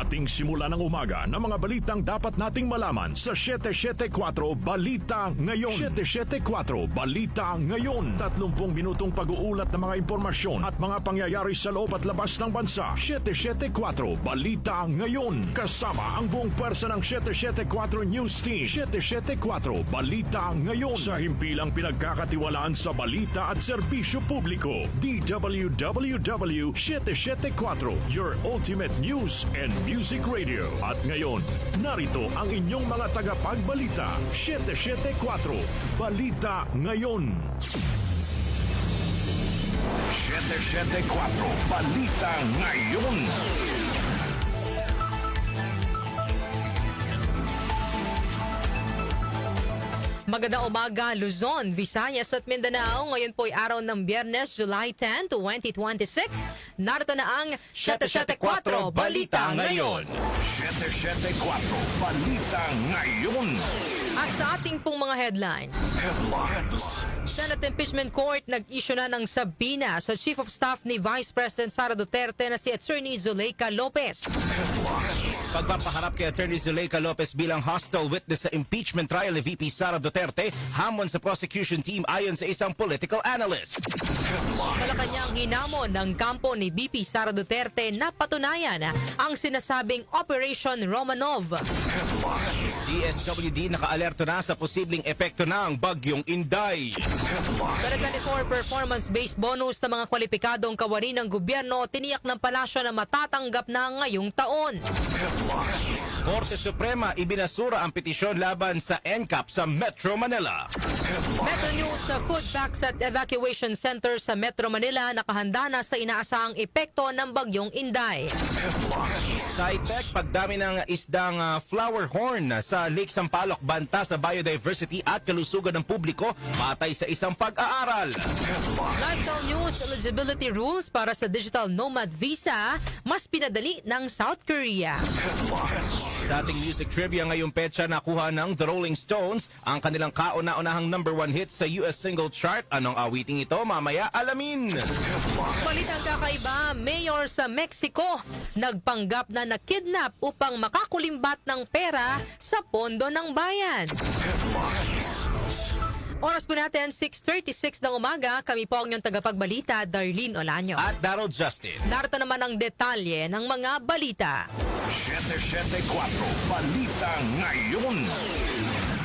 ating simula ng umaga ng mga balitang dapat nating malaman sa 774 Balita Ngayon. 774 Balita Ngayon. 30 minutong pag-uulat ng mga impormasyon at mga pangyayari sa loob at labas ng bansa. 774 Balita Ngayon. Kasama ang buong pwersa ng 774 News Team. 774 Balita Ngayon. Sa himpilang pinagkakatiwalaan sa balita at serbisyo publiko. DWWW 774, your ultimate news and music radio. At ngayon, narito ang inyong mga tagapagbalita. 774 Balita Ngayon. 774 Balita Ngayon. Magandang umaga, Luzon, Visayas at Mindanao. Ngayon po ay araw ng Biyernes, July 10, 2026. Narito na ang 774 Balita Ngayon. 774 Balita Ngayon. At sa ating pong mga headlines. Senate Impeachment Court nag-issue na ng sabina sa Chief of Staff ni Vice President Sara Duterte na si Attorney Zuleika Lopez. Pagpapaharap kay Attorney Zuleika Lopez bilang hostile witness sa impeachment trial ni VP Sara Duterte, hamon sa prosecution team ayon sa isang political analyst. Malacanang hinamon ng kampo ni VP Sara Duterte na patunayan ang sinasabing Operation Romanov. DSWD nakaalerto na sa posibleng epekto ng bagyong Inday. 2024 performance-based bonus ng mga kwalipikadong kawani ng gobyerno tiniyak ng palasyo na matatanggap na ngayong taon. Korte Suprema ibinasura ang petisyon laban sa NCAP sa Metro Manila. Metro News sa food packs at evacuation center sa Metro Manila nakahanda na sa inaasahang epekto ng bagyong Inday. SciTech, pagdami ng isdang flower horn sa Lake Sampaloc, banta sa biodiversity at kalusugan ng publiko, patay sa isang pag-aaral. Lifestyle News, eligibility rules para sa digital nomad visa mas pinadali ng South Korea. Sa ating music trivia ngayong petsa, nakuha ng The Rolling Stones ang kanilang kauna-unahang #1 hit sa US single chart. Anong awiting ito? Mamaya alamin. Balitang kakaiba, mayor sa Mexico nagpanggap na nakidnap upang makakulimbat ng pera sa pondo ng bayan. Oras po natin, 6:36 ng umaga. Kami po ang inyong tagapagbalita, Darlene Olanyo. At Daryl Justin. Narito naman ang detalye ng mga balita. 774 Balita Ngayon.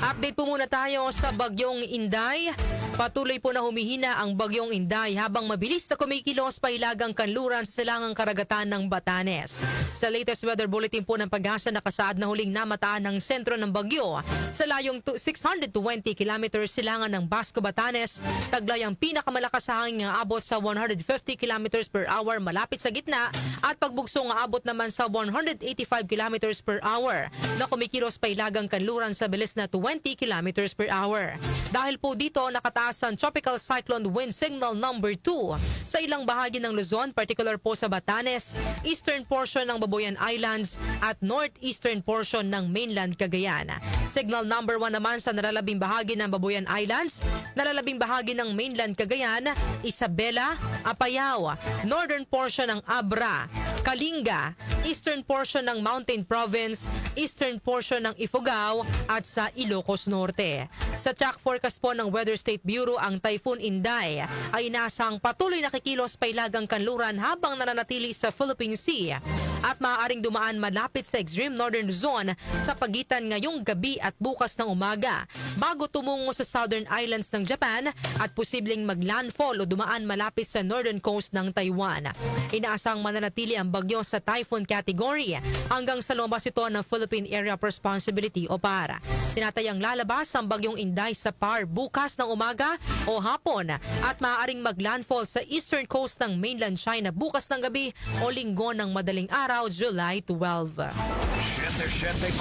Update po muna tayo sa bagyong Inday. Patuloy po na humihina ang bagyong Inday habang mabilis na kumikilos pa hilagang kanluran sa silangang karagatan ng Batanes. Sa latest weather bulletin po ng Pag-asa, nakasaad na huling namataan ng sentro ng bagyo sa layong 620 kilometers silangan ng Basco, Batanes. Taglay ang pinakamalakas sa hangin nga abot sa 150 kilometers per hour malapit sa gitna at pagbugso nga abot naman sa 185 kilometers per hour na kumikilos pa hilagang kanluran sa bilis na 20 kilometers per hour. Dahil po dito, nakataas ang Tropical Cyclone Wind Signal number 2 sa ilang bahagi ng Luzon, particular po sa Batanes, eastern portion ng Babuyan Islands at northeastern portion ng mainland Cagayan. Signal number 1 naman sa nalalabing bahagi ng Babuyan Islands, nalalabing bahagi ng mainland Cagayan, Isabela, Apayao, northern portion ng Abra, Kalinga, eastern portion ng Mountain Province, eastern portion ng Ifugao at sa Ilocos Norte. Sa track forecast po ng Weather State Bureau, ang Typhoon Inday ay inasang patuloy na kikilos pa hilagang kanluran habang nananatili sa Philippine Sea at maaaring dumaan malapit sa extreme northern zone sa pagitan ngayong gabi at bukas ng umaga bago tumungo sa southern islands ng Japan at posibleng maglandfall o dumaan malapit sa northern coast ng Taiwan. Inaasang mananatili ang bagyo sa typhoon category hanggang sa lumabas ito ng Philippine Area of Responsibility o PAR. Tinatayang lalabas ang bagyong Inday sa PAR bukas ng umaga o hapon at maaaring maglandfall sa eastern coast ng mainland China bukas ng gabi o linggo ng madaling araw, July 12. 774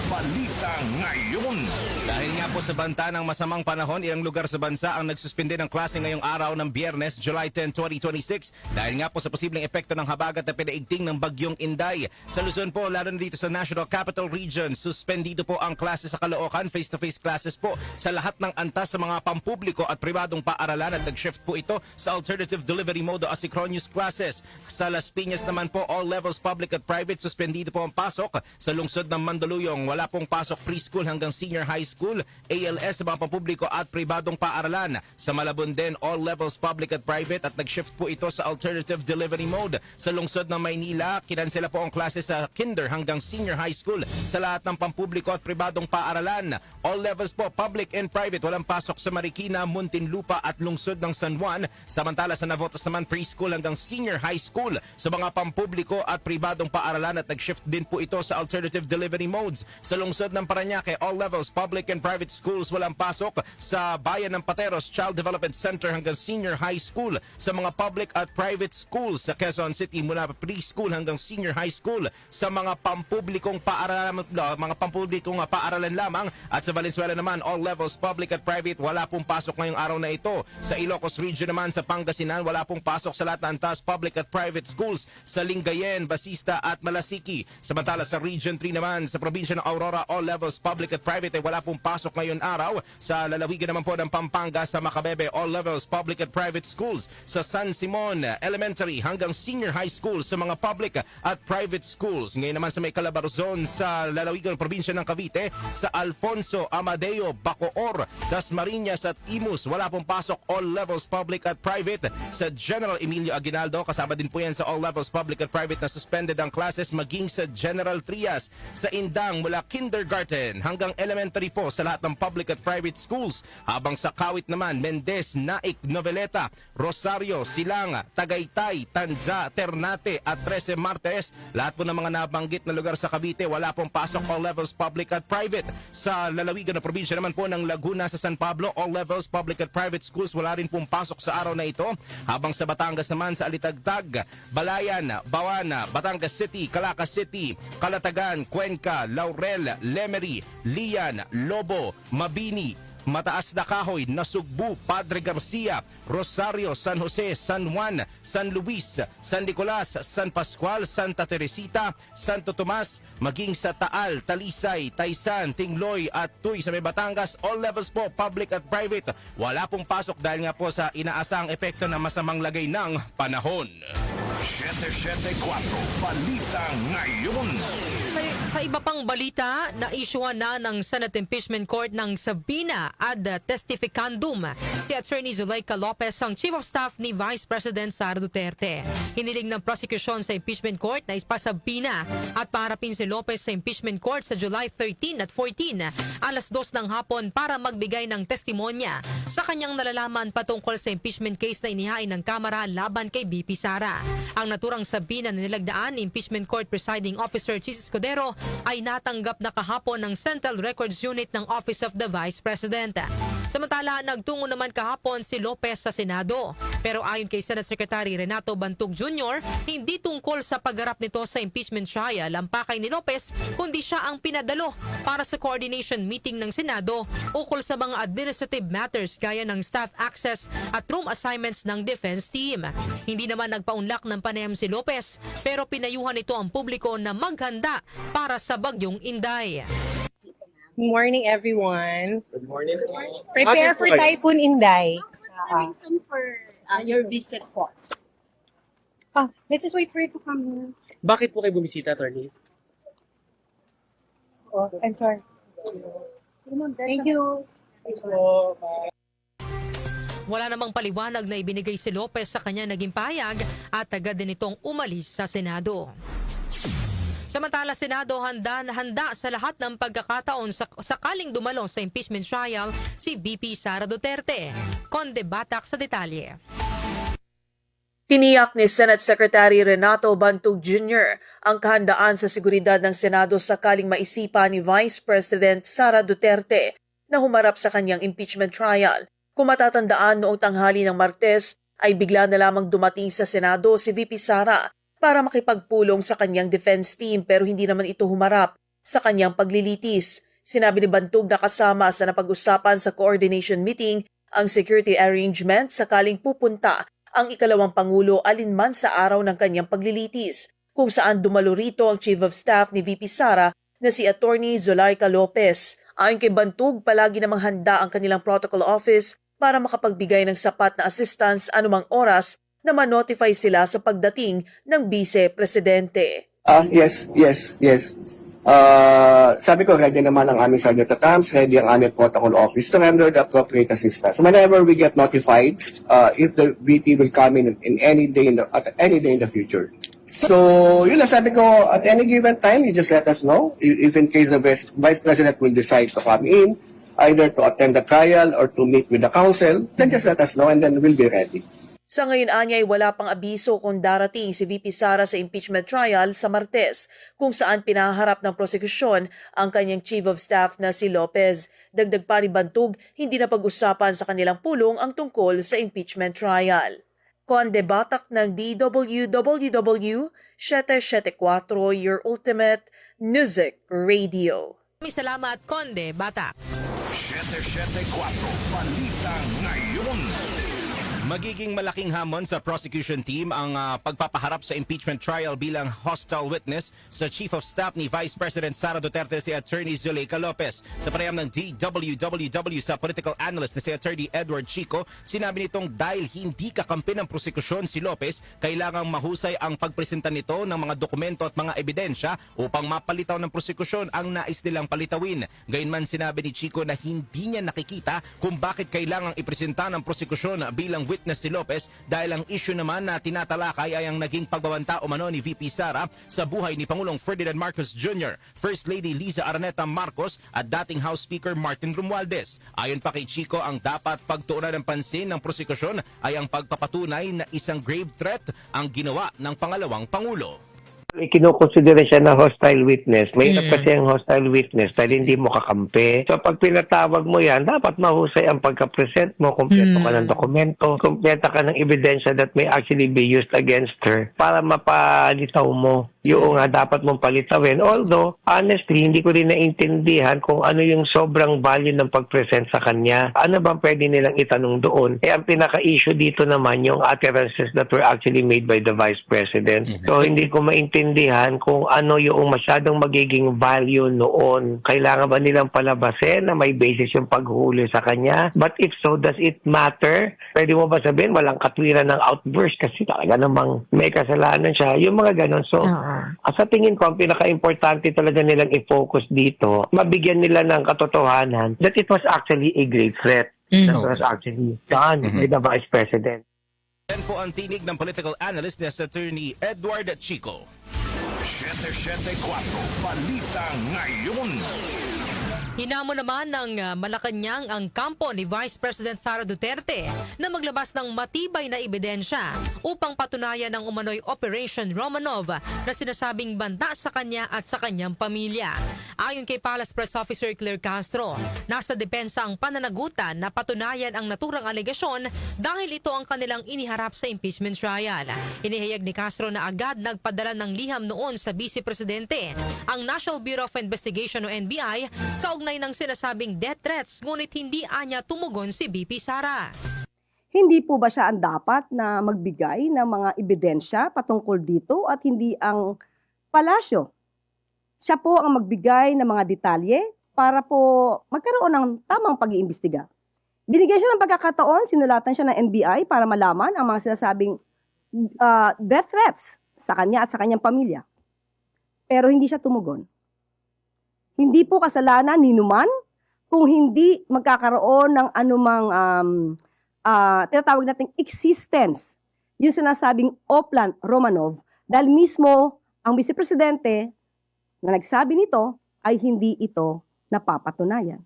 Balita Ngayon. Dahil nga po sa banta ng masamang panahon, ilang lugar sa bansa ang nagsuspende ng klase ngayong araw ng Biyernes, July 10, 2026. Dahil nga po sa posibleng epekto ng habagat na pinaigting ng bagyong Inday. Sa Luzon po, lalo na dito sa National Capital Region, suspendido po ang klase sa Caloocan, face-to-face classes po sa lahat ng antas sa mga pampubliko at pribadong paaralan at nag-shift po ito sa alternative delivery mode o asynchronous classes. Sa Las Piñas naman po, all levels public at private, suspendido po ang pasok. Sa lungsod ng Mandaluyong, wala pong pasok preschool hanggang senior high school, ALS sa mga pampubliko at pribadong paaralan. Sa Malabon din, all levels public at private at nag-shift po ito sa alternative delivery mode. Sa lungsod ng Maynila, kinansela po ang klase sa kinder hanggang senior high school sa lahat ng pampubliko at pribadong paaralan. All levels po public and private, walang pasok sa Marikina, Muntinlupa at lungsod ng San Juan. Samantala sa Navotas naman, preschool hanggang senior high school sa mga pampubliko at pribadong paaralan at nag-shift din po ito sa alternative delivery modes. Sa lungsod ng Parañaque, all levels public and private schools walang pasok. Sa bayan ng Pateros, Child Development Center hanggang senior high school. Sa mga public at private schools sa Quezon City, mula preschool hanggang senior high school. Sa mga pampublikong paaralan lamang. At sa Valenzuela naman, all levels public at private, wala pong pasok ngayong araw na ito. Sa Ilocos Region naman, sa Pangasinan, wala pong pasok sa lahat ng antas public at private schools sa Lingayen, Basista at Malasiki. Samantala sa Region 3 naman, sa probinsya ng Aurora, all levels public at private ay wala pong pasok ngayon araw. Sa lalawigan naman po ng Pampanga, sa Macabebe, all levels public at private schools. Sa San Simon, elementary hanggang senior high school sa mga public at private schools. Ngayon naman sa may Calabarzon, sa lalawigan ng probinsya ng Cavite, sa Alfonso, Amadeo, Bacoor, Dasmariñas at Imus, wala pong pasok, all levels public at private. Sa General Emilio Aguinaldo, kasama din po yan sa all levels public at private na suspended ang classes, maging sa General Trias. Sa Indang, mula kindergarten hanggang elementary po sa lahat ng public at private schools. Habang sa Kawit naman, Mendez, Naik, Noveleta, Rosario, Silanga, Tagaytay, Tanza, Ternate at 13 Martes, lahat po ng mga nabanggit na lugar sa Cavite, wala pong pasok, all levels public at private. Sa lalawigan na probinsya naman po ng Laguna, sa San Pablo, all levels public at private schools, wala rin pong pasok sa araw na ito. Habang sa Batangas naman, sa Alitagtag, Balayan, Bawana, Batangas City, Calacas City, Calatagan, Cuenca, Laurel, Lemery, Lian, Lobo, Mabini, Mataas na Kahoy, Nasugbu, Padre Garcia, Rosario, San Jose, San Juan, San Luis, San Nicolas, San Pascual, Santa Teresita, Santo Tomas, maging sa Taal, Talisay, Taysan, Tingloy at Tuy sa may Batangas, all levels po, public at private. Wala pong pasok dahil nga po sa inaasahang epekto ng masamang lagay ng panahon. 774 Balita Ngayon. Sa iba pang balita, na-issuean na ng Senate Impeachment Court ng Sabina ad testificandum si Attorney Zuleika Lopez, ang Chief of Staff ni Vice President Sara Duterte. Hiniling ng prosecution sa Impeachment Court na ispasabina at paharapin si Lopez sa Impeachment Court sa July 13 at 14, alas 2 ng hapon para magbigay ng testimonya sa kanyang nalalaman patungkol sa impeachment case na inihain ng Kamara laban kay BP Sara. Ang naturang sabina na nilagdaan ni Impeachment Court Presiding Officer Chis Escudero ay natanggap na kahapon ng Central Records Unit ng Office of the Vice President. Samantala, nagtungo naman kahapon si Lopez sa Senado. Pero ayon kay Senate Secretary Renato Bantug Jr., hindi tungkol sa pagharap nito sa impeachment trial ang pakay ni Lopez, kundi siya ang pinadalo para sa coordination meeting ng Senado ukol sa mga administrative matters gaya ng staff access at room assignments ng defense team. Hindi naman nagpaunlak ng panayam si Lopez, pero pinayuhan ito ang publiko na maghanda para sa bagyong Inday. Good morning, everyone. Good morning. Prepare for Typhoon Inday. Reason for your visit po. Let's just wait for it to come here. Bakit po kayo bumisita, attorney? Oh, I'm sorry. Thank you. Wala namang paliwanag na ibinigay si Lopez sa kanya naging pahayag at agad din itong umalis sa Senado. Samantala, Senado handa sa lahat ng pagkakataon sakaling dumalo sa impeachment trial si VP Sara Duterte. Conde Batak sa detalye. Tiniyak ni Senate Secretary Renato Bantug Jr. ang kahandaan sa seguridad ng Senado sakaling maisipan ni Vice President Sara Duterte na humarap sa kanyang impeachment trial. Kung matatandaan, noong tanghali ng Martes ay bigla na lamang dumating sa Senado si VP Sara para makipagpulong sa kanyang defense team pero hindi naman ito humarap sa kanyang paglilitis. Sinabi ni Bantug na kasama sa napag-usapan sa coordination meeting ang security arrangement sakaling pupunta ang ikalawang Pangulo alinman sa araw ng kanyang paglilitis, kung saan dumalo rito ang Chief of Staff ni VP Sara na si Attorney Zulaika Lopez. Ayon kay Bantug, palagi namang handa ang kanilang protocol office para makapagbigay ng sapat na assistance anumang oras na ma-notify sila sa pagdating ng Vice-Presidente. Yes. Sabi ko, ready naman ang aming Sergeant at Arms, ready ang aming protocol office to render the appropriate assistance. Whenever we get notified, if the VP will come in any day at any day in the future. So, yun lang sabi ko, at any given time, you just let us know. If in case the Vice President will decide to come in, either to attend the trial or to meet with the counsel, then just let us know and then we'll be ready. Sa ngayon anya ay wala pang abiso kung darating si VP Sara sa impeachment trial sa Martes, kung saan pinaharap ng prosekusyon ang kanyang Chief of Staff na si Lopez. Dagdag pa ni Bantug, hindi na pag-usapan sa kanilang pulong ang tungkol sa impeachment trial. Conde Batak ng DWWW 774, your ultimate music radio. Salamat, Conde Batak. 774 Balita Ngayon. Magiging malaking hamon sa prosecution team ang pagpapaharap sa impeachment trial bilang hostile witness sa Chief of Staff ni Vice President Sara Duterte si Attorney Zulaika Lopez. Sa panayam ng DWWW sa political analyst na si Attorney Edward Chico, sinabi nitong dahil hindi kakampi ng prosekusyon si Lopez, kailangang mahusay ang pagpresenta nito ng mga dokumento at mga ebidensya upang mapalitaw ng prosekusyon ang nais nilang palitawin. Gayunman sinabi ni Chico na hindi niya nakikita kung bakit kailangang ipresenta ng prosekusyon bilang witness si Lopez dahil ang issue naman na tinatalakay ay ang naging pagbabanta umano ni VP Sara sa buhay ni Pangulong Ferdinand Marcos Jr., First Lady Liza Araneta Marcos at dating House Speaker Martin Romualdez. Ayon pa kay Chico, ang dapat pagtuunan ng pansin ng prosekusyon ay ang pagpapatunay na isang grave threat ang ginawa ng pangalawang Pangulo. Kinukonsidera siya na hostile witness. Mahirap kasi ang hostile witness dahil hindi mo kakampi. So pag pinatawag mo yan, dapat mahusay ang pagka-present mo, kumpleto ka ng dokumento, kumpleto ka ng ebidensya that may actually be used against her para mapalitaw mo yung dapat mong palitawin. Although, honestly, hindi ko rin naintindihan kung ano yung sobrang value ng pag-present sa kanya. Ano bang pwede nilang itanong doon? Ang pinaka-issue dito naman yung utterances that were actually made by the Vice President. So, hindi ko maintindihan kung ano yung masyadong magiging value noon. Kailangan ba nilang palabasin na may basis yung paghuli sa kanya? But if so, does it matter? Pwede mo ba sabihin walang katwiran ng outburst kasi talaga namang may kasalanan siya? Yung mga ganon. So, sa tingin ko, ang pinaka-importante talaga nilang i-focus dito, mabigyan nila ng katotohanan that it was actually a grave threat. That was actually done by the Vice President. Yan po ang tinig ng political analyst na si Attorney Edward Chico. 774 Balita Ngayon. Hinamo naman ng Malacanang ang kampo ni Vice President Sara Duterte na maglabas ng matibay na ebidensya upang patunayan ang umano'y Operation Romanov na sinasabing banta sa kanya at sa kanyang pamilya. Ayon kay Palace Press Officer Claire Castro, nasa depensa ang pananagutan na patunayan ang naturang alegasyon dahil ito ang kanilang iniharap sa impeachment trial. Inihayag ni Castro na agad nagpadala ng liham noon sa Vice Presidente ang National Bureau of Investigation o NBI kaugnay ng sinasabing death threats, ngunit hindi anya tumugon si VP Sara. Hindi po ba siya ang dapat na magbigay ng mga ebidensya patungkol dito at hindi ang palasyo? Siya po ang magbigay ng mga detalye para po magkaroon ng tamang pag-iimbestiga. Binigyan siya ng pagkakataon, sinulatan siya ng NBI para malaman ang mga sinasabing death threats sa kanya at sa kanyang pamilya. Pero hindi siya tumugon. Hindi po kasalanan ni Numan kung hindi magkakaroon ng anumang tinatawag nating existence, yung sinasabing Oplan Romanov, dahil mismo ang Vice Presidente na nagsabi nito ay hindi ito napapatunayan.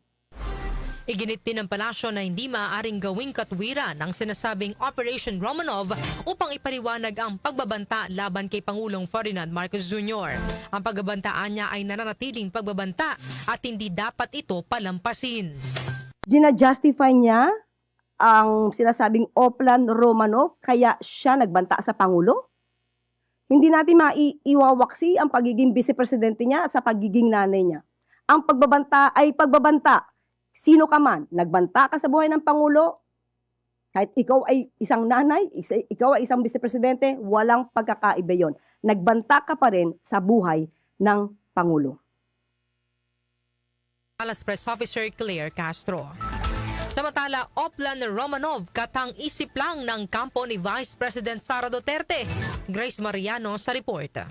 Iginit din ng palasyo na hindi maaaring gawing katwiran ang sinasabing Operation Romanov upang ipaliwanag ang pagbabanta laban kay Pangulong Ferdinand Marcos Jr. Ang pagbabantaan niya ay nananatiling pagbabanta at hindi dapat ito palampasin. Gina-justify niya ang sinasabing Oplan Romanov kaya siya nagbanta sa Pangulo? Hindi natin maiwawaksi ang pagiging vice-presidente niya at sa pagiging nanay niya. Ang pagbabanta ay pagbabanta. Sino ka man, nagbanta ka sa buhay ng Pangulo, kahit ikaw ay isang nanay, ikaw ay isang vice-presidente, walang pagkakaiba yon. Nagbanta ka pa rin sa buhay ng Pangulo. Palace Press Officer Claire Castro. Samantala, Oplan Romanov katang isip lang ng kampo ni Vice President Sara Duterte. Grace Mariano sa report.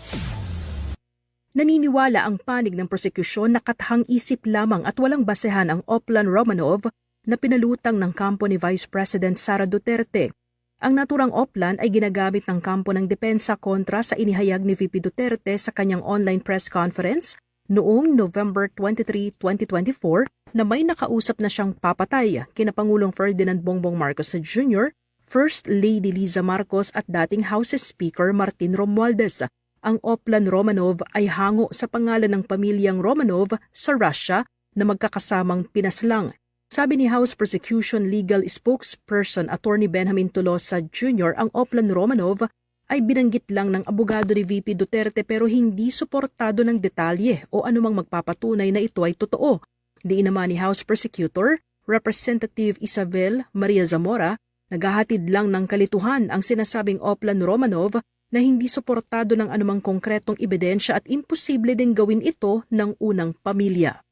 Naniniwala ang panig ng prosekusyon na katahang isip lamang at walang basehan ang Oplan Romanov na pinalutang ng kampo ni Vice President Sara Duterte. Ang naturang Oplan ay ginagamit ng kampo ng depensa kontra sa inihayag ni VP Duterte sa kanyang online press conference noong November 23, 2024 na may nakausap na siyang papatay kina Pangulong Ferdinand Bongbong Marcos Jr., First Lady Liza Marcos at dating House Speaker Martin Romualdez. Ang Oplan Romanov ay hango sa pangalan ng pamilyang Romanov sa Russia na magkakasamang pinaslang. Sabi ni House Prosecution Legal Spokesperson Attorney Benjamin Tolosa Jr., ang Oplan Romanov ay binanggit lang ng abogado ni VP Duterte pero hindi suportado ng detalye o anumang magpapatunay na ito ay totoo. Diin naman ni House Prosecutor, Representative Isabel Maria Zamora, naghahatid lang ng kalituhan ang sinasabing Oplan Romanov na hindi suportado ng anumang konkretong ebidensya at imposible din gawin ito ng unang pamilya.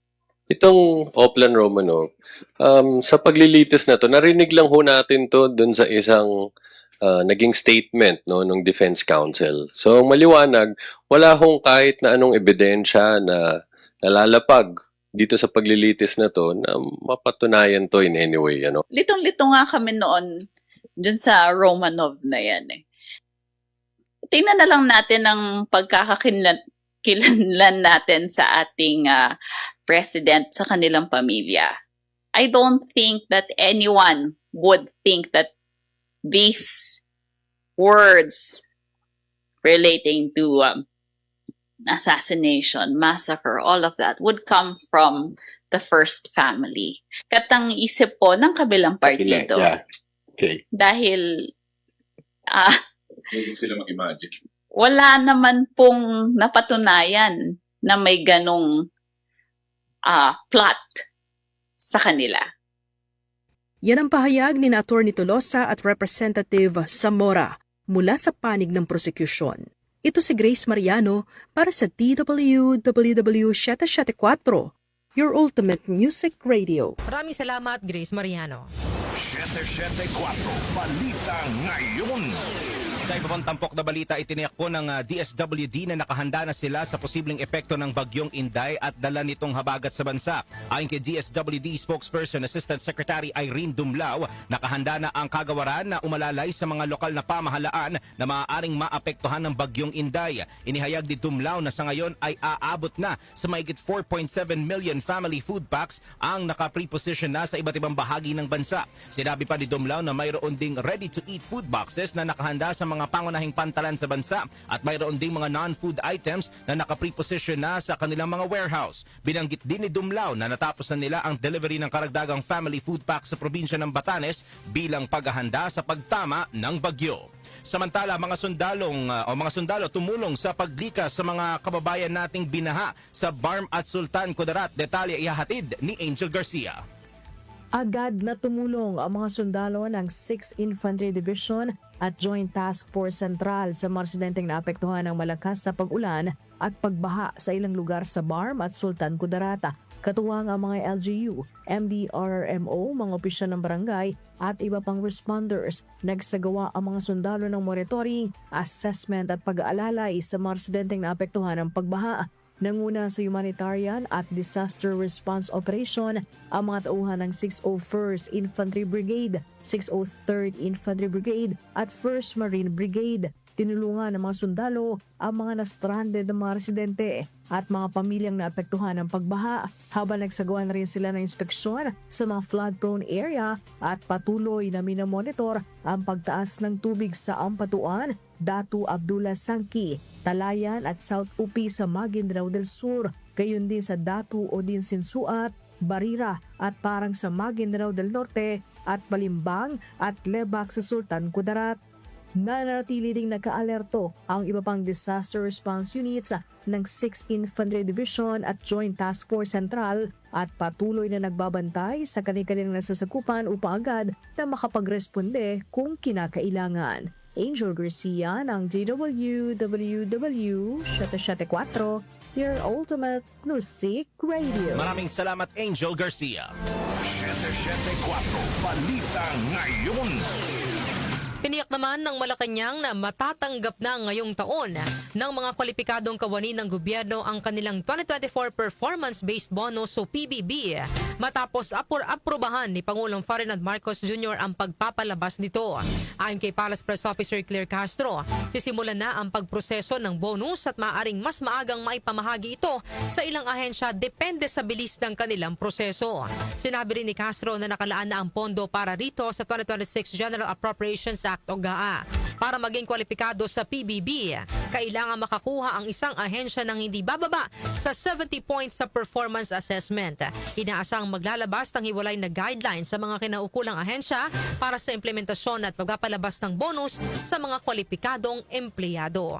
Itong Oplan Romanov, sa paglilitis na to, narinig lang ho natin to dun sa isang naging statement ng Defense Counsel. So maliwanag, wala hong kahit na anong ebidensya na nalalapag dito sa paglilitis na to na mapatunayan to in any way. Litong-lito nga kami noon dyan sa Romanov na yan eh. Tingnan na lang natin ang pagkakakilanlan natin sa ating president sa kanilang pamilya. I don't think that anyone would think that these words relating to assassination, massacre, all of that would come from the first family. Katang isip po ng kabilang partido. Yeah. Okay. Dahil Hindi sila mag-imagine. wala naman pong napatunayan na may ganong plot sa kanila. Yan ang pahayag ni Attorney Tolosa at Representative Zamora mula sa panig ng prosekusyon. Ito si Grace Mariano para sa DWWW 774, your ultimate music radio. Maraming salamat, Grace Mariano. 774 Balita Ngayon. Sa iba pang tampok na balita, itiniyak po ng DSWD na nakahanda na sila sa posibleng epekto ng bagyong Inday at dala nitong habagat sa bansa. Ayon kay DSWD spokesperson Assistant Secretary Irene Dumlao, nakahanda na ang kagawaran na umalalay sa mga lokal na pamahalaan na maaaring maapektuhan ng bagyong Inday. Inihayag ni Dumlao na sa ngayon ay aabot na sa mahigit 4.7 million family food packs ang naka-preposition na sa iba't ibang bahagi ng bansa. Sinabi pa ni Dumlao na mayroon ding ready-to-eat food boxes na nakahanda sa mga pangunahing pantalan sa bansa at mayroon ding mga non-food items na naka-preposition na sa kanilang mga warehouse. Binanggit din ni Dumlao na natapos na nila ang delivery ng karagdagang family food pack sa probinsya ng Batanes bilang paghahanda sa pagtama ng bagyo. Samantala, mga sundalo tumulong sa paglikas sa mga kababayan nating binaha sa Barm at Sultan Kudarat. Detalye ihahatid ni Angel Garcia. Agad na tumulong ang mga sundalo ng 6th Infantry Division at Joint Task Force Central sa mga residenteng naapektuhan ng malakas na pag-ulan at pagbaha sa ilang lugar sa Barm at Sultan Kudarat. Katuwang ang mga LGU, MDRRMO, mga opisyal ng barangay at iba pang responders. Nagsagawa ang mga sundalo ng monitoring, assessment at pag-aalalay sa mga residenteng naapektuhan ng pagbaha. Nanguna sa humanitarian at disaster response operation ang mga tauhan ng 601st Infantry Brigade, 603rd Infantry Brigade at 1st Marine Brigade. Tinulungan ng mga sundalo ang mga na-stranded na mga residente at mga pamilyang naapektuhan ng pagbaha habang nagsagawa na rin sila ng inspeksyon sa mga flood-prone area at patuloy na minamonitor ang pagtaas ng tubig sa Ampatuan, Datu Abdullah Sangki, Talayan at South Upi sa Maguindanao del Sur, gayon din sa Datu Odin Sinsuat, Barira at Parang sa Maguindanao del Norte at Balimbang at Lebak sa Sultan Kudarat. Nananatili ding naka-alerto ang iba pang disaster response units ng 6th Infantry Division at Joint Task Force Central at patuloy na nagbabantay sa kanilang nasasakupan upang agad na makapagresponde kung kinakailangan. Angel Garcia ng DWWW 774, your ultimate music radio. Maraming salamat, Angel Garcia. 774 Balita Ngayon. Tiniyak naman ng Malacanang na matatanggap na ngayong taon ng mga kwalipikadong kawani ng gobyerno ang kanilang 2024 Performance-Based Bonus o PBB matapos aprubahan ni Pangulong Ferdinand Marcos Jr. ang pagpapalabas nito. Ayon kay Palace Press Officer Claire Castro, sisimulan na ang pagproseso ng bonus at maaaring mas maagang maipamahagi ito sa ilang ahensya depende sa bilis ng kanilang proseso. Sinabi rin ni Castro na nakalaan na ang pondo para rito sa 2026 General Appropriations Act o GAA. Para maging kwalipikado sa PBB, kailangan makakuha ang isang ahensya ng hindi bababa sa 70 points sa performance assessment. Inaasang maglalabas ng hiwalay na guidelines sa mga kinaukulang ahensya para sa implementasyon at pagpapalabas ng bonus sa mga kwalipikadong empleyado.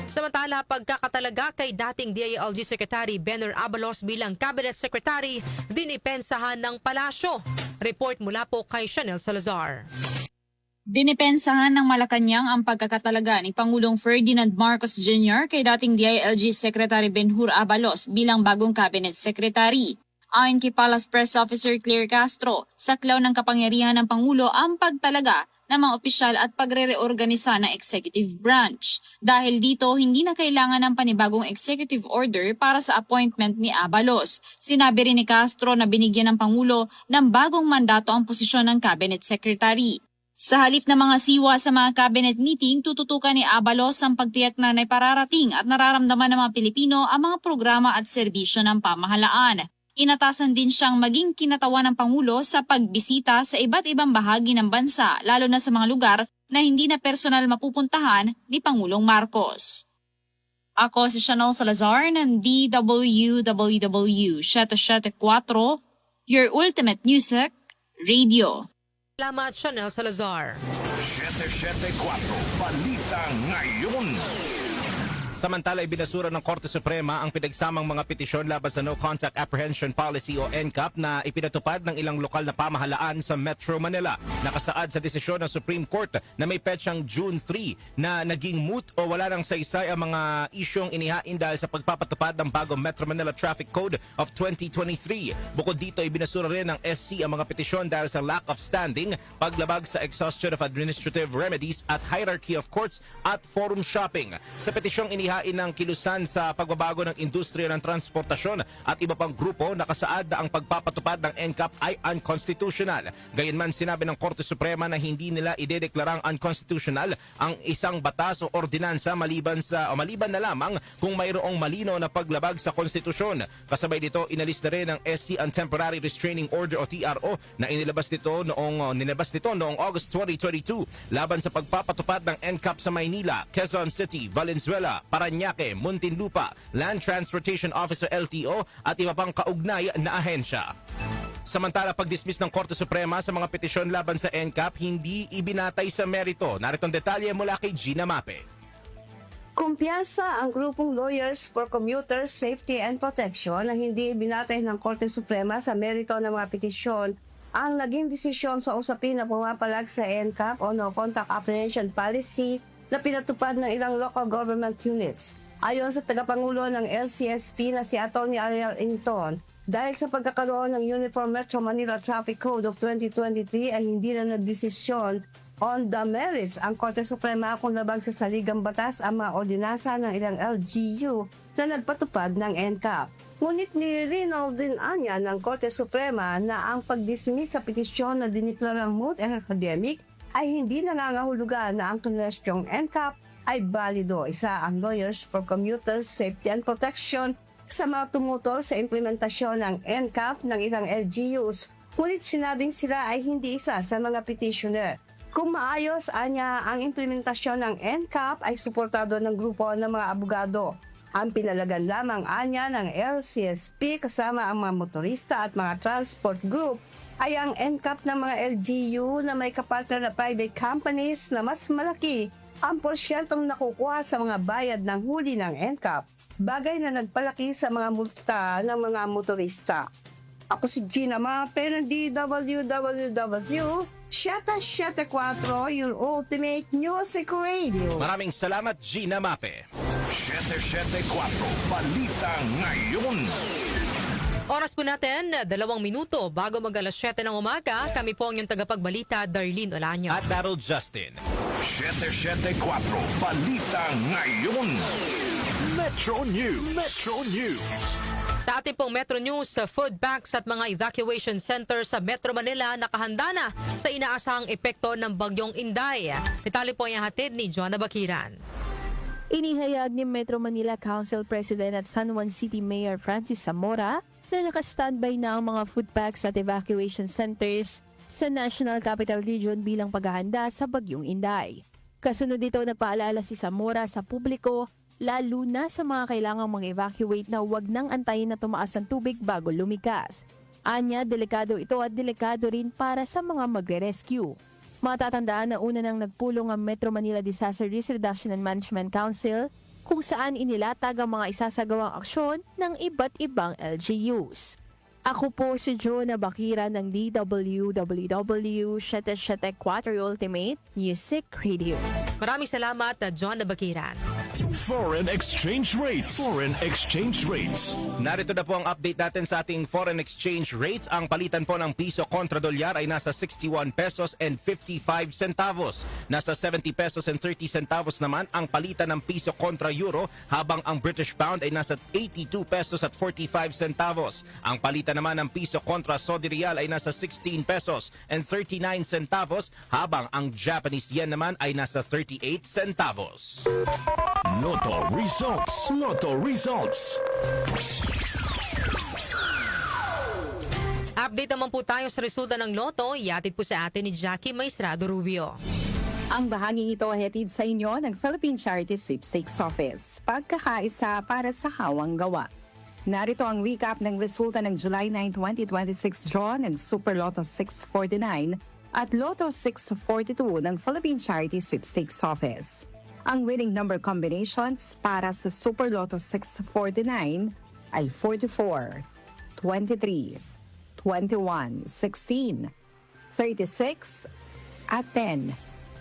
Samantala, pagkakatalaga kay dating DILG Secretary Benner Abalos bilang Cabinet Secretary, dinipensahan ng palasyo. Report mula po kay Chanel Salazar. Dinipensahan ng Malacanang ang pagkakatalaga ni Pangulong Ferdinand Marcos Jr. kay dating DILG Secretary Benhur Abalos bilang bagong Cabinet Secretary. Ayon kay Palace Press Officer Claire Castro, saklaw ng kapangyarihan ng Pangulo ang pagtalaga ng mga opisyal at pagre-reorganisa ng executive branch. Dahil dito, hindi na kailangan ng panibagong executive order para sa appointment ni Abalos. Sinabi rin ni Castro na binigyan ng Pangulo ng bagong mandato ang posisyon ng Cabinet Secretary. Sa halip ng mga siwa sa mga cabinet meeting, tututukan ni Abalos ang pagtiyak na naipararating at nararamdaman ng mga Pilipino ang mga programa at serbisyo ng pamahalaan. Inatasan din siyang maging kinatawan ng Pangulo sa pagbisita sa iba't ibang bahagi ng bansa, lalo na sa mga lugar na hindi na personal mapupuntahan ni Pangulong Marcos. Ako si Chanel Salazar ng DWWW 774, your ultimate music radio. Salamat, Chanel Salazar. 774 Balita Ngayon. Samantala, ibinasura ng Korte Suprema ang pinagsamang mga petisyon laban sa No Contact Apprehension Policy o NCAP na ipinatupad ng ilang lokal na pamahalaan sa Metro Manila. Nakasaad sa desisyon ng Supreme Court na may petsang June 3 na naging moot o wala nang saysay ang mga isyong inihain dahil sa pagpapatupad ng bagong Metro Manila Traffic Code of 2023. Bukod dito, ibinasura rin ng SC ang mga petisyon dahil sa lack of standing, paglabag sa exhaustion of administrative remedies at hierarchy of courts at forum shopping. Sa petisyong inihain ng kilusan sa pagbabago ng industriya ng transportasyon at iba pang grupo, nakasaad na ang pagpapatupad ng NCAP ay unconstitutional. Gayunman, sinabi ng Korte Suprema na hindi nila idedeklarang unconstitutional ang isang batas o ordinansa maliban na lamang kung mayroong malinaw na paglabag sa konstitusyon. Kasabay dito, inalis na rin ng SC ang Temporary Restraining Order o TRO na ninilabas nito noong August 2022 laban sa pagpapatupad ng NCAP sa Maynila, Quezon City, Valenzuela, Parañaque, Muntinlupa, Land Transportation Officer LTO at iba pang kaugnay na ahensya. Samantala, pag-dismiss ng Korte Suprema sa mga petisyon laban sa NCAP, hindi ibinatay sa merito. Narito ang detalye mula kay Gina Mape. Kumpiyansa ang grupong Lawyers for Commuters Safety and Protection na hindi ibinatay ng Korte Suprema sa merito ng mga petisyon ang naging desisyon sa usapin na pumapalag sa NCAP o No Contact Apprehension Policy na pinatupad ng ilang local government units. Ayon sa tagapangulo ng LCSP na si Atty. Ariel Inton, dahil sa pagkakaroon ng Uniform Metro Manila Traffic Code of 2023 ay hindi na nagdesisyon on the merits ang Korte Suprema kung labag sa saligang batas ang mga ordinansa ng ilang LGU na nagpatupad ng NCAP. Ngunit nilinaw din anya ng Korte Suprema na ang pag-dismiss sa petisyon na diniklarang moot and academic ay hindi nangangahulugan na ang konestyong NCAP ay balido. Isa ang Lawyers for Commuters Safety and Protection sa mga tumutol sa implementasyon ng NCAP ng ilang LGUs. Ngunit sinabing sila ay hindi isa sa mga petitioner. Kung maayos, anya, ang implementasyon ng NCAP ay suportado ng grupo ng mga abogado. Ang pinalagan lamang anya ng LCSP kasama ang mga motorista at mga transport group ay ang NCAP ng mga LGU na may kapartner na private companies na mas malaki ang porsyentong nakukuha sa mga bayad ng huli ng NCAP. Bagay na nagpalaki sa mga multa ng mga motorista. Ako si Gina Mape ng DWWW 774, your ultimate music radio. Maraming salamat, Gina Mape. 774 Balita Ngayon. Oras po natin, 2 minuto bago mag alas 7 ng umaga. Kami po ang inyong tagapagbalita, Darlene Olanyo. At Daryl Justin. 774 Balita Ngayon. Metro News. Metro News. Sa ating pong Metro News, food banks at mga evacuation centers sa Metro Manila nakahanda na sa inaasahang epekto ng bagyong Inday. Detalye po ang hatid ni John Bakiran. Inihayag ni Metro Manila Council President at San Juan City Mayor Francis Zamora na naka-standby na ang mga food packs at evacuation centers sa National Capital Region bilang paghahanda sa bagyong Inday. Kasunod dito, nagpaalala si Zamora sa publiko, lalo na sa mga kailangang mag-evacuate na huwag nang antayin na tumaas ang tubig bago lumikas. Anya, delikado ito at delikado rin para sa mga magre-rescue. Matatandaan na una nang nagpulong ang Metro Manila Disaster Risk Reduction and Management Council kung saan inilatag ang mga isasagawang aksyon ng iba't ibang LGUs. Ako po si Jonah Bakira ng DWWW 774 Ultimate Music Radio. Maraming salamat, John Bakiran. Foreign exchange rates. Foreign exchange rates. Narito na po ang update natin sa ating foreign exchange rates. Ang palitan po ng piso kontra dolyar ay nasa 61 pesos and 55 centavos. Nasa 70 pesos and 30 centavos naman ang palitan ng piso kontra euro, habang ang British pound ay nasa 82 pesos at 45 centavos. Ang palitan naman ng piso kontra Saudi Riyal ay nasa 16 pesos and 39 centavos, habang ang Japanese yen naman ay nasa 38 centavos. Lotto results. Lotto results. Update naman po tayo sa resulta ng Lotto. Iatid po sa atin ni Jackie Maestrado Rubio. Ang bahaging ito ay hatid sa inyo ng Philippine Charity Sweepstakes Office. Pagkakaisa para sa hawang gawa. Narito ang recap ng resulta ng July 9, 2026 draw ng Super Lotto 649 at Lotto 642 ng Philippine Charity Sweepstakes Office. Ang winning number combinations para sa Super Lotto 649 ay 44, 23, 21, 16, 36, at 10.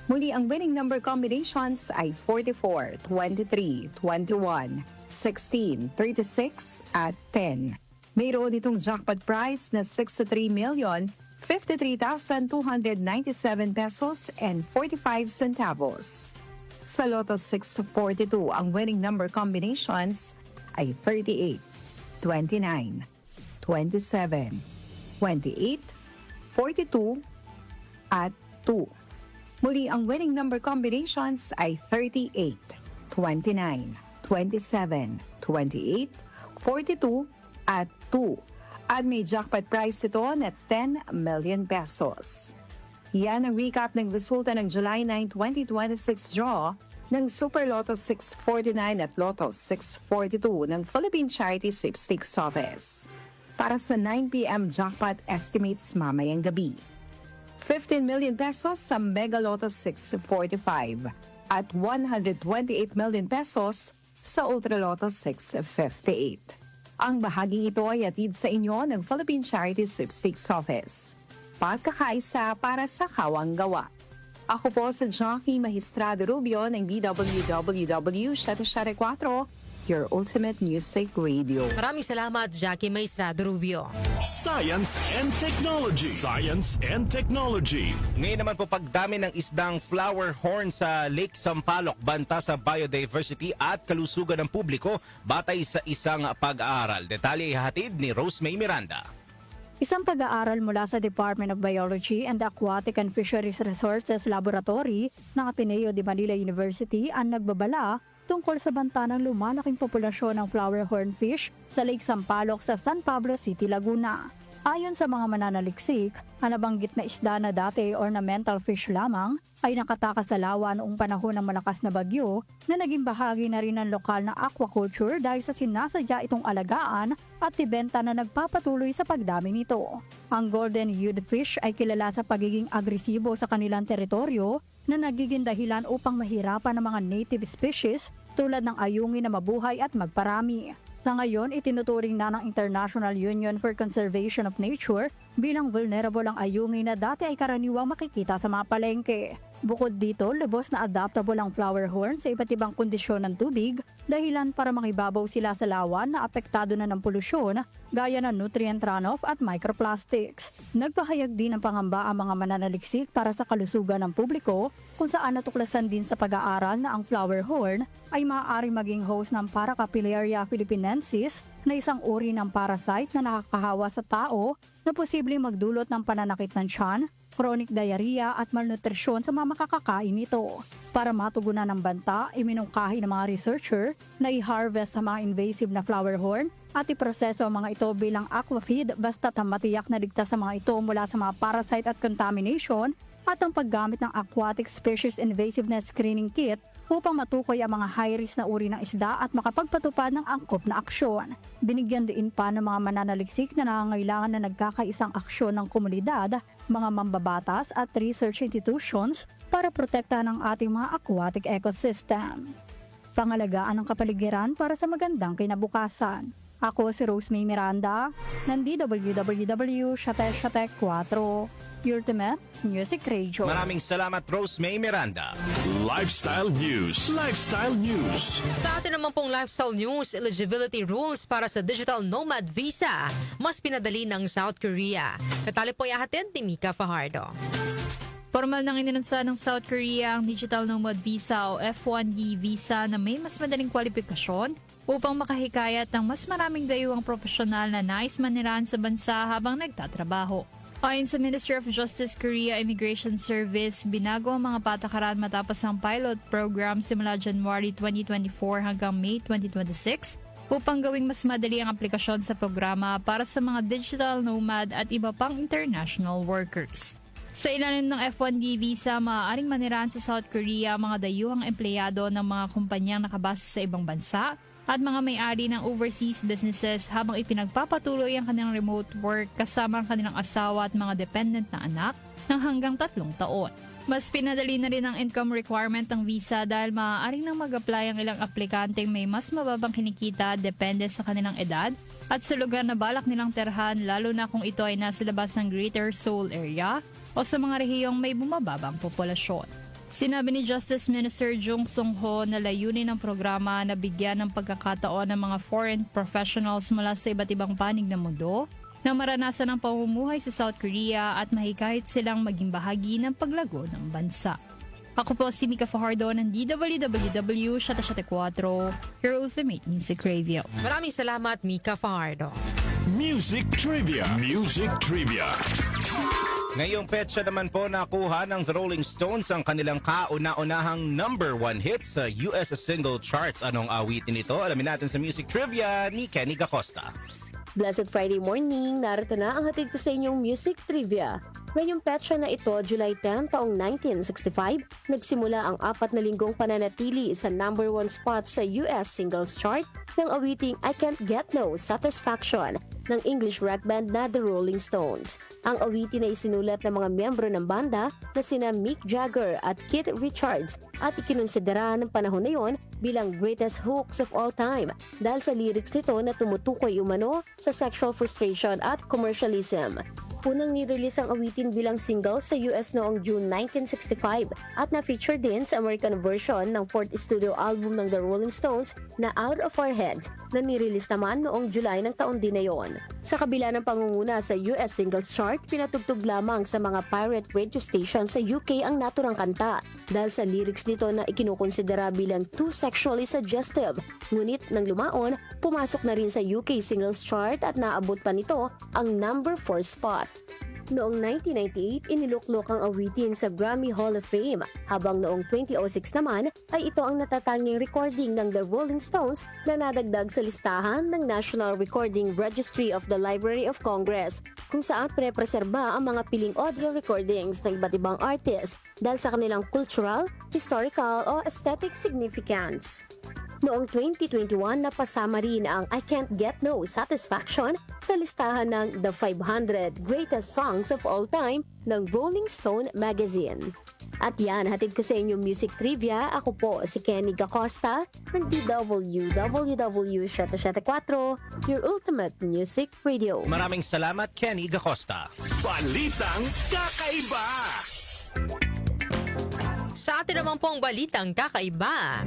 Muli ang winning number combinations ay 44, 23, 21, 16, 36, at 10. Mayroon itong jackpot prize na 63,053,297 pesos and 45 centavos. Sa Lotto 642, ang winning number combinations ay 38, 29, 27, 28, 42, at 2. Muli, ang winning number combinations ay 38, 29, 27, 28, 42, at 2. At may jackpot prize ito na 10 million pesos. Yan ang recap ng resulta ng July 9, 2026 draw ng Super Lotto 649 at Lotto 642 ng Philippine Charity Sweepstakes Office. Para sa 9 p.m. jackpot estimates mamayang gabi. 15 million pesos sa Mega Lotto 645 at 128 million pesos sa Ultra Lotto 658. Ang bahaging ito ay atid sa inyo ng Philippine Charity Sweepstakes Office. Pagkakaisa para sa hawang gawa. Ako po sa Jackie Maestrado Rubio ng DWWW 774, your ultimate music radio. Maraming salamat, Jackie Maestrado Rubio. Science and Technology. Science and Technology. Ngayon naman po, pagdami ng isdang flower horn sa Lake Sampaloc, banta sa biodiversity at kalusugan ng publiko batay sa isang pag-aaral. Detalye ihatid ni Rosemay Miranda. Isang pag-aaral mula sa Department of Biology and Aquatic and Fisheries Resources Laboratory ng Ateneo de Manila University ang nagbabala tungkol sa banta ng lumalaking populasyon ng flower hornfish sa Lake Sampaloc sa San Pablo City, Laguna. Ayon sa mga mananaliksik, ang nabanggit na isda na dati ornamental fish lamang ay nakatakas sa lawa noong panahon ng malakas na bagyo na naging bahagi na rin ng lokal na aquaculture dahil sa sinasadya itong alagaan at ibenta na nagpapatuloy sa pagdami nito. Ang golden hued fish ay kilala sa pagiging agresibo sa kanilang teritoryo na nagiging dahilan upang mahirapan ng mga native species tulad ng ayungin na mabuhay at magparami. Sa ngayon, itinuturing na ng International Union for Conservation of Nature bilang vulnerable ang ayungin na dati ay karaniwang makikita sa mga palengke. Bukod dito, lubos na adaptable ang flower horn sa iba't ibang kondisyon ng tubig, dahilan para makibabaw sila sa lawan na apektado na ng polusyon gaya ng nutrient runoff at microplastics. Nagpahayag din ng pangamba ang mga mananaliksik para sa kalusugan ng publiko kung saan natuklasan din sa pag-aaral na ang flower horn ay maaaring maging host ng Paracapillaria philippinensis na isang uri ng parasite na nakakahawa sa tao na posibleng magdulot ng pananakit ng tiyan, chronic diarrhea at malnutrisyon sa mga makakakain nito. Para matugunan ng banta, iminungkahi ng mga researcher na i-harvest sa mga invasive na flower horn at iproseso ang mga ito bilang aquafeed basta't matiyak na ligtas sa mga ito mula sa mga parasite at contamination at ang paggamit ng Aquatic Species Invasiveness Screening Kit upang matukoy ang mga high-risk na uri ng isda at makapagpatupad ng angkop na aksyon. Binigyan din pa ng mga mananaliksik na nangangailangan na nagkakaisang aksyon ng komunidad, mga mambabatas at research institutions para protektahan ang ating mga aquatic ecosystem. Pangalagaan ng kapaligiran para sa magandang kinabukasan. Ako si Rosemary Miranda ng DWWW Shate 4, Ultimate Music Radio. Maraming salamat, Rosemary Miranda. Lifestyle News. Lifestyle News. Sa atin naman pong lifestyle news, eligibility rules para sa digital nomad visa mas pinadali ng South Korea. Katali po ihahatid ni Mika Fajardo. Formal nang inanunsa ng South Korea ang Digital Nomad Visa o F1D visa na may mas madaling kwalifikasyon upang makahikayat ng mas maraming dayuhang profesional na nais manirahan sa bansa habang nagtatrabaho. Ayon sa Ministry of Justice Korea Immigration Service, binago ang mga patakaran matapos ang pilot program simula January 2024 hanggang May 2026 upang gawing mas madali ang aplikasyon sa programa para sa mga digital nomad at iba pang international workers. Sa ilalim ng F1D visa, maaaring manirahan sa South Korea ang mga dayuhang empleyado ng mga kumpanyang nakabase sa ibang bansa at mga may-ari ng overseas businesses habang ipinagpapatuloy ang kanilang remote work kasama ang kanilang asawa at mga dependent na anak ng hanggang 3 taon. Mas pinadali na rin ang income requirement ng visa dahil maaaring nang mag-apply ang ilang aplikanteng may mas mababang kinikita depende sa kanilang edad at sa lugar na balak nilang terhan, lalo na kung ito ay nasa labas ng Greater Seoul area o sa mga rehiyong may bumababang populasyon. Sinabi ni Justice Minister Jung Sung-ho na layunin ng programa na bigyan ng pagkakataon ng mga foreign professionals mula sa iba't ibang panig ng mundo na maranasan ang pamumuhay sa South Korea at mahikayat silang maging bahagi ng paglago ng bansa. Ako po si Mika Fajardo ng DWWW Shate 4, your ultimate music radio. Maraming salamat, Mika Fajardo. Music Trivia. Music Trivia. Ngayong petsa naman po nakuha ng The Rolling Stones ang kanilang kauna-unahang #1 hit sa US single charts. Anong awitin ito? Alamin natin sa Music Trivia ni Kenny Gacosta. Blessed Friday morning, narito na ang hatid ko sa inyong Music Trivia. Ngayong petsa na ito, July 10 taong 1965, nagsimula ang 4 na linggong pananatili sa #1 spot sa US singles chart ng awiting I Can't Get No Satisfaction ng English rock band na The Rolling Stones. Ang awitin ay isinulat ng mga miyembro ng banda na sina Mick Jagger at Keith Richards at ikinonsidera ng panahon na yon bilang greatest hooks of all time dahil sa lyrics nito na tumutukoy umano sa sexual frustration at commercialism. Unang nirelease ang awitin bilang single sa US noong June 1965 at na-feature din sa American version ng 4th studio album ng The Rolling Stones na Out of Our Heads na nirelease naman noong July ng taon din na yon. Sa kabila ng pangunguna sa US singles chart, pinatugtog lamang sa mga pirate radio station sa UK ang naturang kanta dahil sa lyrics nito na ikinukonsidera bilang too sexually suggestive. Ngunit nang lumaon, pumasok na rin sa UK singles chart at naabot pa nito ang #4 spot. Noong 1998, iniluklok ang awitin sa Grammy Hall of Fame, habang noong 2006 naman ay ito ang natatanging recording ng The Rolling Stones na nadagdag sa listahan ng National Recording Registry of the Library of Congress, kung saan prepreserba ang mga piling audio recordings ng iba't ibang artists dahil sa kanilang cultural, historical o aesthetic significance. Noong 2021, napasama rin ang I Can't Get No Satisfaction sa listahan ng The 500 Greatest Songs of All Time ng Rolling Stone Magazine. At yan, hatid ko sa inyo music trivia. Ako po si Kenny Gacosta ng DWWW 774, your ultimate music radio. Maraming salamat, Kenny Gacosta. Balitang kakaiba! Sa atin naman pong balitang kakaiba.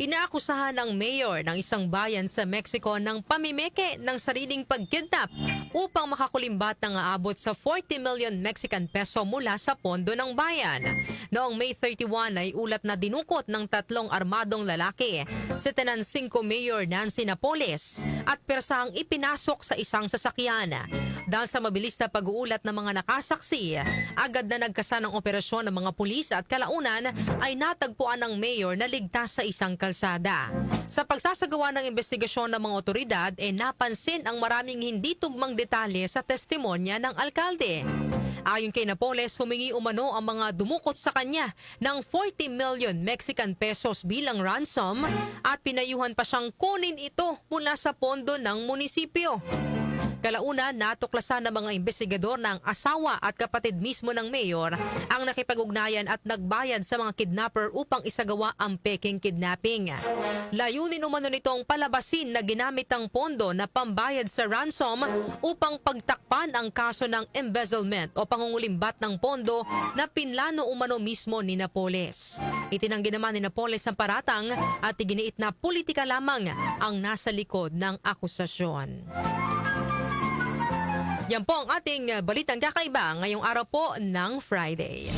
Inaakusahan ng mayor ng isang bayan sa Mexico ng pamimeke ng sariling pagkidnap upang makakulimbat ng aabot sa 40 million Mexican peso mula sa pondo ng bayan. Noong May 31 ay ulat na dinukot ng 3 armadong lalaki si Tenan 5 Mayor Nancy Napoles at persahang ipinasok sa isang sasakyan. Dahil sa mabilis na pag-uulat ng mga nakasaksi, agad na nagkasa ng operasyon ng mga pulis at kalaunan ay natagpuan ng mayor na ligtas sa isang kalsada. Sa pagsasagawa ng investigasyon ng mga otoridad, napansin ang maraming hindi tugmang detalye sa testimonya ng alkalde. Ayon kay Napoles, humingi umano ang mga dumukot sa kanya ng 40 million Mexican pesos bilang ransom at pinayuhan pa siyang kunin ito mula sa pondo ng munisipyo. Kalauna, natuklasan ng mga investigador ng asawa at kapatid mismo ng mayor ang nakipag-ugnayan at nagbayad sa mga kidnapper upang isagawa ang peking kidnapping. Layunin umano nitong palabasin na ginamit ang pondo na pambayad sa ransom upang pagtakpan ang kaso ng embezzlement o pangungulimbat ng pondo na pinlano umano mismo ni Napoles. Itinanggi naman ni Napoles ang paratang at iginiit na politika lamang ang nasa likod ng akusasyon. Yan po ang ating balitang kakaiba ngayong araw po ng Friday.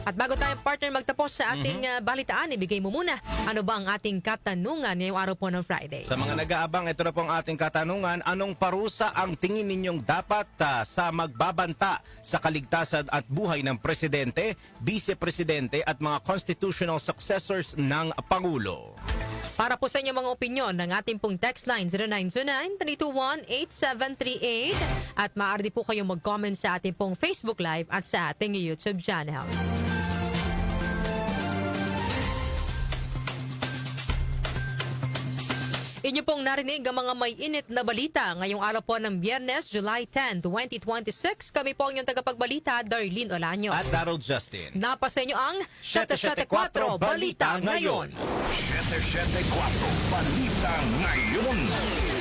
At bago tayong partner magtapos sa ating balitaan, ibigay mo muna ano ba ang ating katanungan ngayong araw po ng Friday. Sa mga nag-aabang, ito na po ang ating katanungan. Anong parusa ang tingin ninyong dapat sa magbabanta sa kaligtasan at buhay ng Presidente, Vice-Presidente at mga constitutional successors ng Pangulo? Para po sa inyong mga opinyon ng ating pong text line 0929-321-8738 at maaari po kayong mag-comment sa ating pong Facebook Live at sa ating YouTube channel. Inyo pong narinig ang mga may init na balita ngayong araw po ng Biyernes, July 10, 2026. Kami po ang inyong tagapagbalita, Darlene Olanyo. At Darrell Justin. Napasa inyo ang 774 Balita Ngayon. 774 Balita Ngayon.